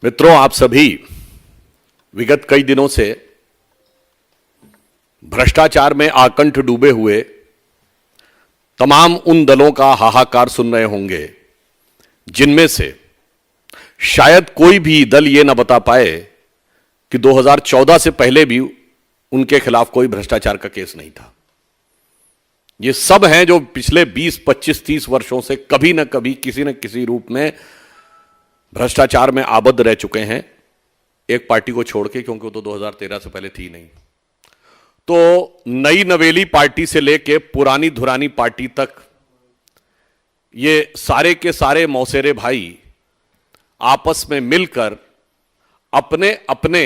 मित्रों, आप सभी विगत कई दिनों से भ्रष्टाचार में आकंठ डूबे हुए तमाम उन दलों का हाहाकार सुन रहे होंगे जिनमें से शायद कोई भी दल ये ना बता पाए कि 2014 से पहले भी उनके खिलाफ कोई भ्रष्टाचार का केस नहीं था। ये सब हैं जो पिछले 20, 25, 30 वर्षों से कभी ना कभी किसी न किसी रूप में भ्रष्टाचार में आबद्ध रह चुके हैं, एक पार्टी को छोड़ के, क्योंकि वो तो 2013 से पहले थी नहीं। तो नई नवेली पार्टी से लेके पुरानी धुरानी पार्टी तक ये सारे के सारे मौसेरे भाई आपस में मिलकर अपने अपने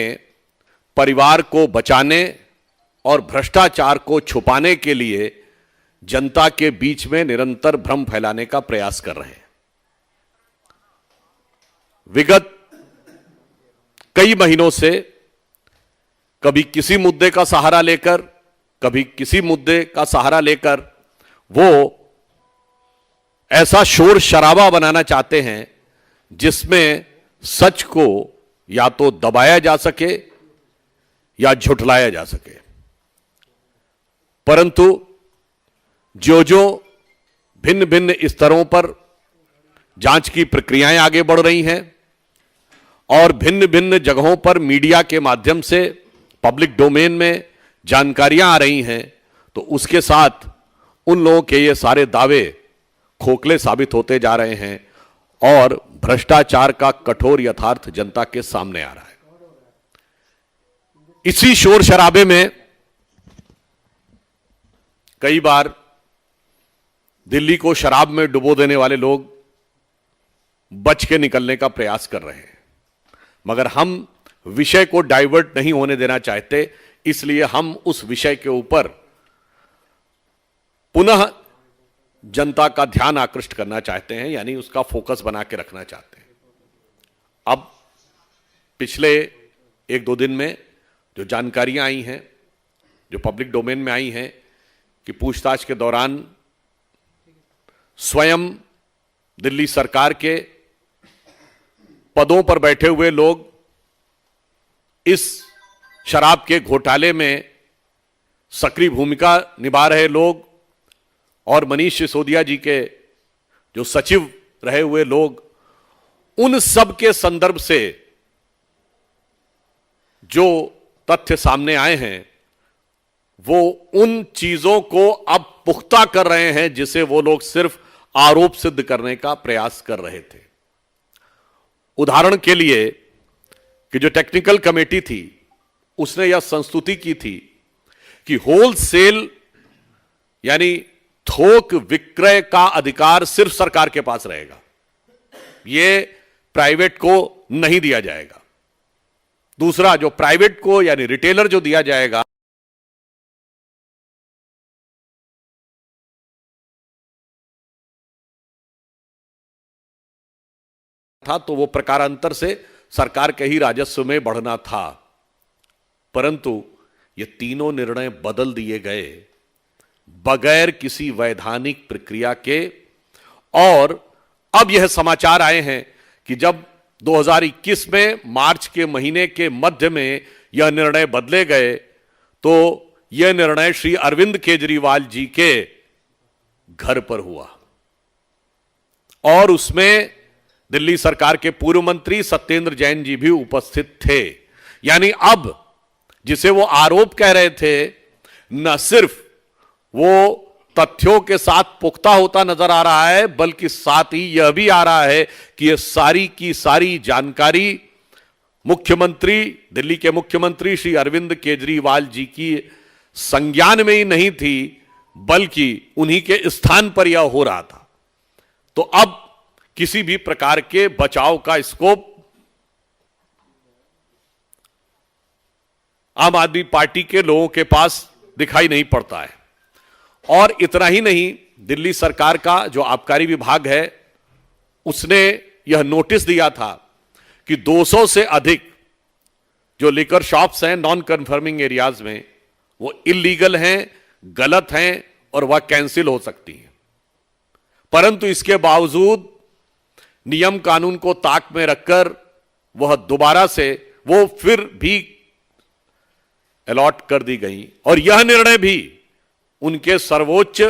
परिवार को बचाने और भ्रष्टाचार को छुपाने के लिए जनता के बीच में निरंतर भ्रम फैलाने का प्रयास कर रहे हैं। विगत कई महीनों से कभी किसी मुद्दे का सहारा लेकर, कभी किसी मुद्दे का सहारा लेकर वो ऐसा शोर शराबा बनाना चाहते हैं जिसमें सच को या तो दबाया जा सके या झुठलाया जा सके। परंतु जो जो भिन्न भिन्न स्तरों पर जांच की प्रक्रियाएं आगे बढ़ रही हैं और भिन्न भिन्न जगहों पर मीडिया के माध्यम से पब्लिक डोमेन में जानकारियां आ रही हैं, तो उसके साथ उन लोगों के ये सारे दावे खोखले साबित होते जा रहे हैं और भ्रष्टाचार का कठोर यथार्थ जनता के सामने आ रहा है। इसी शोर शराबे में कई बार दिल्ली को शराब में डुबो देने वाले लोग बच के निकलने का प्रयास कर रहे हैं, मगर हम विषय को डाइवर्ट नहीं होने देना चाहते, इसलिए हम उस विषय के ऊपर पुनः जनता का ध्यान आकृष्ट करना चाहते हैं, यानी उसका फोकस बना के रखना चाहते हैं। अब पिछले 1-2 दिन में जो जानकारियां आई हैं, जो पब्लिक डोमेन में आई हैं कि पूछताछ के दौरान स्वयं दिल्ली सरकार के पदों पर बैठे हुए लोग इस शराब के घोटाले में सक्रिय भूमिका निभा रहे लोग और मनीष सिसोदिया जी के जो सचिव रहे हुए लोग, उन सब के संदर्भ से जो तथ्य सामने आए हैं वो उन चीजों को अब पुख्ता कर रहे हैं जिसे वो लोग सिर्फ आरोप सिद्ध करने का प्रयास कर रहे थे। उदाहरण के लिए कि जो टेक्निकल कमेटी थी उसने यह संस्तुति की थी कि होलसेल यानी थोक विक्रय का अधिकार सिर्फ सरकार के पास रहेगा, यह प्राइवेट को नहीं दिया जाएगा। दूसरा, जो प्राइवेट को यानी रिटेलर जो दिया जाएगा था तो वो प्रकारांतर से सरकार के ही राजस्व में बढ़ना था, परंतु ये तीनों निर्णय बदल दिए गए बगैर किसी वैधानिक प्रक्रिया के। और अब यह समाचार आए हैं कि जब 2021 में मार्च के महीने के मध्य में यह निर्णय बदले गए तो यह निर्णय श्री अरविंद केजरीवाल जी के घर पर हुआ और उसमें दिल्ली सरकार के पूर्व मंत्री सत्येंद्र जैन जी भी उपस्थित थे। यानी अब जिसे वो आरोप कह रहे थे, न सिर्फ वो तथ्यों के साथ पुख्ता होता नजर आ रहा है, बल्कि साथ ही यह भी आ रहा है कि यह सारी की सारी जानकारी मुख्यमंत्री, दिल्ली के मुख्यमंत्री श्री अरविंद केजरीवाल जी की संज्ञान में ही नहीं थी, बल्कि उन्हीं के स्थान पर यह हो रहा था। तो अब किसी भी प्रकार के बचाव का स्कोप आम आदमी पार्टी के लोगों के पास दिखाई नहीं पड़ता है। और इतना ही नहीं, दिल्ली सरकार का जो आबकारी विभाग है उसने यह नोटिस दिया था कि 200 से अधिक जो लिकर शॉप्स हैं नॉन कन्फर्मिंग एरियाज में, वो इलीगल हैं, गलत हैं और वह कैंसिल हो सकती हैं। परंतु इसके बावजूद नियम कानून को ताक में रखकर वह दोबारा से वो फिर भी अलॉट कर दी गई और यह निर्णय भी उनके सर्वोच्च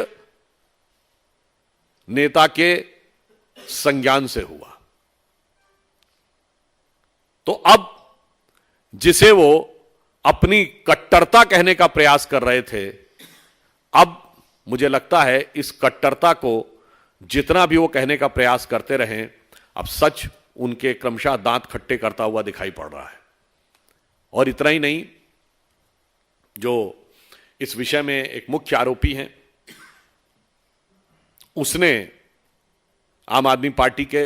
नेता के संज्ञान से हुआ। तो अब जिसे वो अपनी कट्टरता कहने का प्रयास कर रहे थे, अब मुझे लगता है इस कट्टरता को जितना भी वो कहने का प्रयास करते रहें, अब सच उनके क्रमशः दांत खट्टे करता हुआ दिखाई पड़ रहा है। और इतना ही नहीं, जो इस विषय में एक मुख्य आरोपी हैं, उसने आम आदमी पार्टी के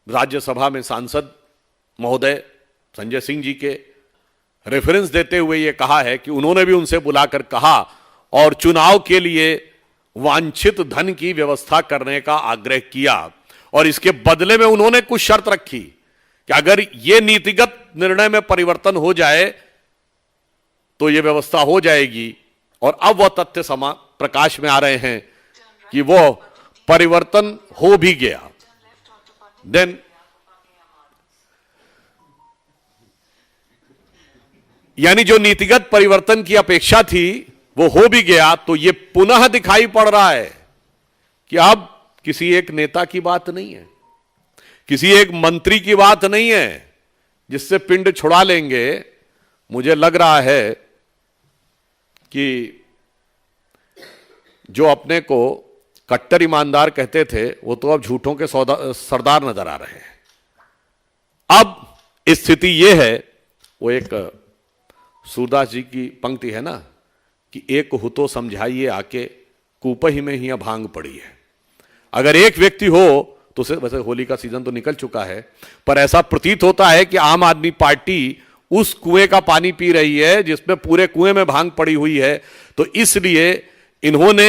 राज्यसभा में सांसद महोदय संजय सिंह जी के रेफरेंस देते हुए यह कहा है कि उन्होंने भी उनसे बुलाकर कहा और चुनाव के लिए वांछित धन की व्यवस्था करने का आग्रह किया, और इसके बदले में उन्होंने कुछ शर्त रखी कि अगर यह नीतिगत निर्णय में परिवर्तन हो जाए तो यह व्यवस्था हो जाएगी। और अब वह तथ्य प्रकाश में आ रहे हैं कि वो परिवर्तन हो भी गया। देन यानी जो नीतिगत परिवर्तन की अपेक्षा थी वो हो भी गया, तो यह पुनः दिखाई पड़ रहा है कि अब किसी एक नेता की बात नहीं है, किसी एक मंत्री की बात नहीं है जिससे पिंड छुड़ा लेंगे। मुझे लग रहा है कि जो अपने को कट्टर ईमानदार कहते थे वो तो अब झूठों के सरदार नजर आ रहे हैं। अब स्थिति यह है, वो एक सूरदास जी की पंक्ति है ना कि एक हो तो समझाइए आके, कूपही में ही भांग पड़ी है। अगर एक व्यक्ति हो तो वैसे होली का सीजन तो निकल चुका है, पर ऐसा प्रतीत होता है कि आम आदमी पार्टी उस कुएं का पानी पी रही है जिसमें पूरे कुएं में भांग पड़ी हुई है। तो इसलिए इन्होंने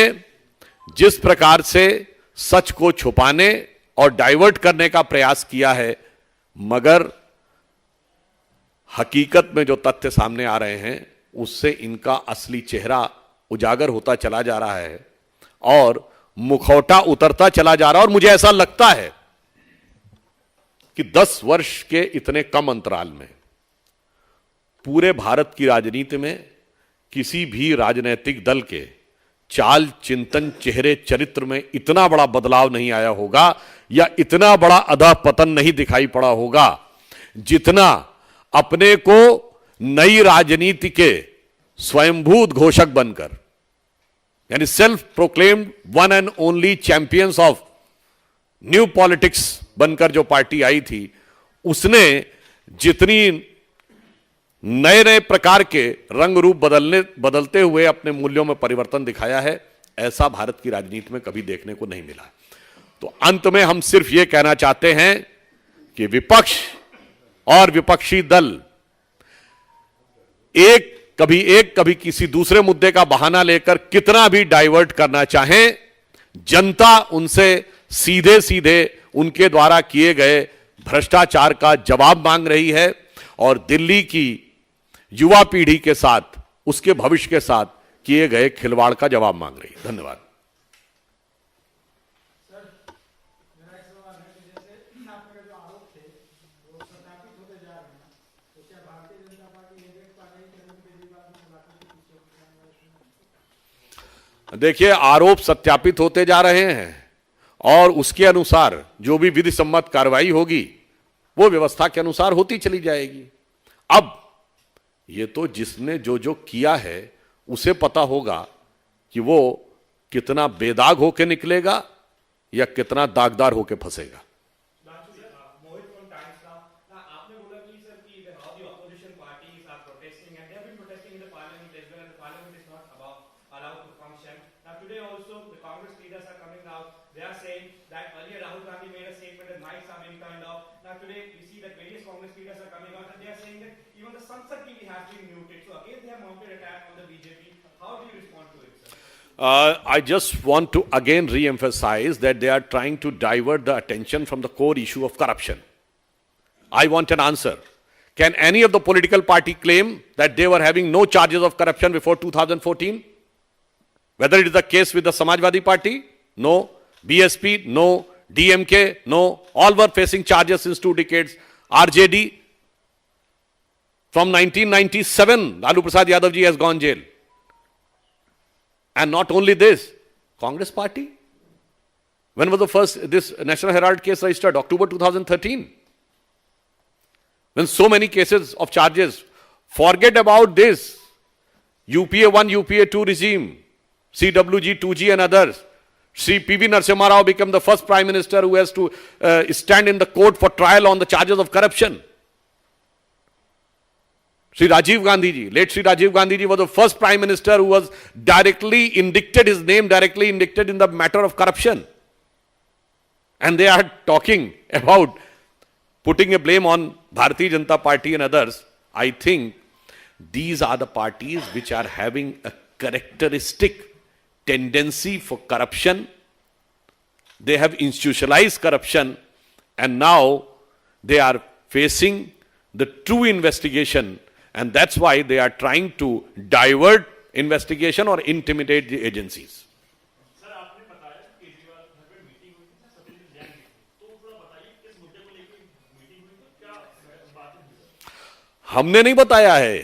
जिस प्रकार से सच को छुपाने और डाइवर्ट करने का प्रयास किया है, मगर हकीकत में जो तथ्य सामने आ रहे हैं उससे इनका असली चेहरा उजागर होता चला जा रहा है और मुखौटा उतरता चला जा रहा है। और मुझे ऐसा लगता है कि 10 वर्ष के इतने कम अंतराल में पूरे भारत की राजनीति में किसी भी राजनीतिक दल के चाल, चिंतन, चेहरे, चरित्र में इतना बड़ा बदलाव नहीं आया होगा या इतना बड़ा अधःपतन नहीं दिखाई पड़ा होगा जितना अपने को नई राजनीति के स्वयंभूत घोषक बनकर, यानी self proclaimed one and only champions of new politics बनकर जो पार्टी आई थी, उसने जितनी नए नए प्रकार के रंग रूप बदलते हुए अपने मूल्यों में परिवर्तन दिखाया है, ऐसा भारत की राजनीति में कभी देखने को नहीं मिला। तो अंत में हम सिर्फ यह कहना चाहते हैं कि विपक्ष और विपक्षी दल कभी किसी दूसरे मुद्दे का बहाना लेकर कितना भी डाइवर्ट करना चाहें, जनता उनसे सीधे सीधे उनके द्वारा किए गए भ्रष्टाचार का जवाब मांग रही है और दिल्ली की युवा पीढ़ी के साथ, उसके भविष्य के साथ किए गए खिलवाड़ का जवाब मांग रही है। धन्यवाद। देखिए, आरोप सत्यापित होते जा रहे हैं और उसके अनुसार जो भी विधि सम्मत कार्रवाई होगी वो व्यवस्था के अनुसार होती चली जाएगी। अब ये तो जिसने जो जो किया है उसे पता होगा कि वो कितना बेदाग होके निकलेगा या कितना दागदार होके फंसेगा। I just want to again re-emphasize that they are trying to divert the attention from the core issue of corruption. I want an answer. Can any of the political party claim that they were having no charges of corruption before 2014? Whether it is the case with the Samajwadi Party? No. BSP? No. DMK? No. All were facing charges since 2 decades. RJD from 1997, Lalu Prasad Yadav ji has gone jail. And not only this, Congress party. When was the first this National Herald case registered? October 2013. When so many cases of charges. Forget about this. UPA 1, UPA 2 regime, CWG, 2G and others. Sri P.V. Narasimha Rao became the first Prime Minister who has to stand in the court for trial on the charges of corruption. Sri Rajiv Gandhi ji, late Sri Rajiv Gandhi ji was the first Prime Minister who was directly indicted, his name directly indicted in the matter of corruption. And they are talking about putting a blame on Bharatiya Janata Party and others. I think these are the parties which are having a characteristic tendency for corruption. They have institutionalized corruption, and now they are facing the true investigation, and that's why they are trying to divert investigation or intimidate the agencies. Sir आपने बताया केजरीवाल घर पे meeting हुई थी, सत्येंद्र जैन की, तो थोड़ा बताइए किस मुद्दे को लेकर मीटिंग हुई थी, क्या बात हुई? हमने नहीं बताया है,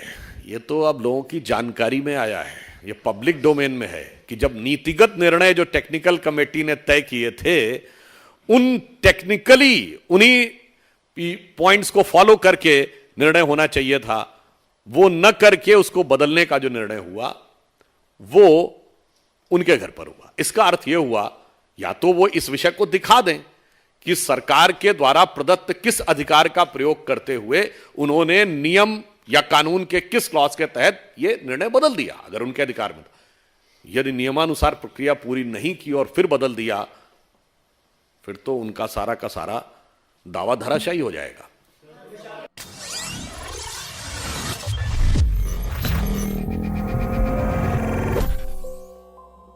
ये तो अब लोगों की जानकारी में आया है, ये पब्लिक डोमेन में है कि जब नीतिगत निर्णय जो टेक्निकल कमेटी ने तय किए थे, उन टेक्निकली उन्हीं पॉइंट्स को फॉलो करके निर्णय होना चाहिए था, वो न करके उसको बदलने का जो निर्णय हुआ वो उनके घर पर हुआ। इसका अर्थ यह हुआ या तो वो इस विषय को दिखा दें कि सरकार के द्वारा प्रदत्त किस अधिकार का प्रयोग करते हुए उन्होंने नियम या कानून के किस क्लॉज के तहत यह निर्णय बदल दिया। अगर उनके अधिकार में था, यदि नियमानुसार प्रक्रिया पूरी नहीं की और फिर बदल दिया, फिर तो उनका सारा का सारा दावा धराशायी हो जाएगा।